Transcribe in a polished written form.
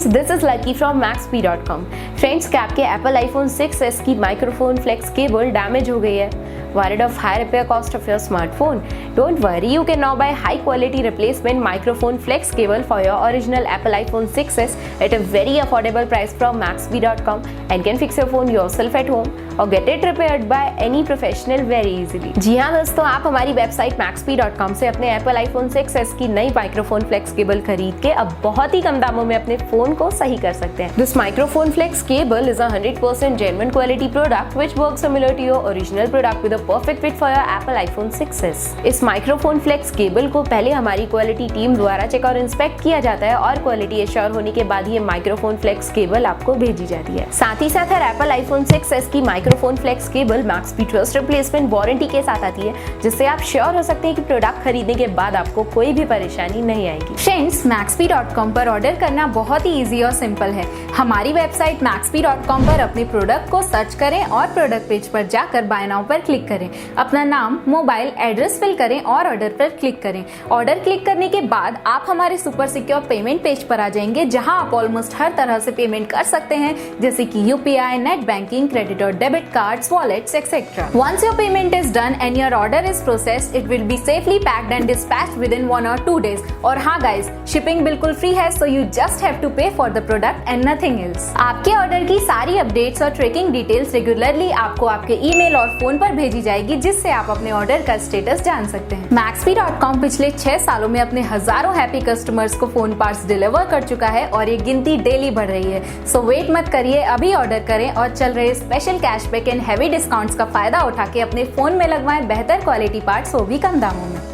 Friends, this is lucky from Maxbhi.com। Friends, क्या आपके Apple iPhone 6s की microphone flex cable damage हो गई है? Worried of high repair cost of your smartphone? Don't worry, you can now buy high quality replacement microphone flex cable for your original Apple iPhone 6s at a very affordable price from Maxbhi.com and can fix your phone yourself at home or get it repaired by any professional very easily। जी हाँ दोस्तों, आप हमारी website Maxbhi.com से अपने Apple iPhone 6s की नई microphone flex cable खरीद के अब बहुत ही कम दामों में अपने फोन को सही कर सकते हैं। This microphone flex cable is a 100% genuine quality product which works similar to your original product with a perfect fit for your Apple iPhone 6s। इस माइक्रोफोन फ्लेक्स केबल को पहले हमारी क्वालिटी टीम द्वारा चेक और inspect किया जाता है और क्वालिटी एश्योर होने के बाद ये माइक्रोफोन फ्लेक्स केबल आपको भेजी जाती है। साथ ही साथ हर Apple iPhone 6s की microphone flex cable Maxbhi trust replacement warranty के साथ आती है, जिससे आप श्योर हो सकते हैं कि प्रोडक्ट खरीदने के बाद आपको कोई भी परेशानी नहीं आएगी। फ्रेंड्स, Maxbhi.com पर ऑर्डर करना बहुत ही इजी और सिंपल है। हमारी वेबसाइट Maxbhi.com पर अपने प्रोडक्ट को सर्च करें और प्रोडक्ट पेज पर जाकर बाय नाउ पर क्लिक करें। अपना नाम, मोबाइल, एड्रेस फिल करें और ऑर्डर पर क्लिक करें। ऑर्डर क्लिक करने के बाद आप हमारे सुपर सिक्योर पेमेंट पेज पर आ जाएंगे, जहां आप ऑलमोस्ट हर तरह से पेमेंट कर सकते हैं, जैसे कि यूपीआई, नेट बैंकिंग, क्रेडिट और debit cards, wallets etcetera. Once your payment is done and your order is processed, it will be safely packed and dispatched within 1 or 2 days। और हाँ गाइस, शिपिंग बिल्कुल free है, so you just have to pay for the product and nothing else। आपके order की सारी updates और tracking details regularly आपको आपके ईमेल और फोन पर भेजी जाएगी, जिससे आप अपने ऑर्डर का स्टेटस जान सकते हैं। Maxbhi.com पिछले 6 सालों में अपने हजारों हैप्पी कस्टमर्स को फोन पार्ट्स डिलीवर कर चुका है और ये गिनती डेली बढ़ रही है। सो वेट मत करिए, अभी ऑर्डर करें और चल रहे special cashback and heavy discounts का फायदा उठा के अपने फोन में लगवाएं बेहतर क्वालिटी पार्ट्स, वो भी कम दामों में।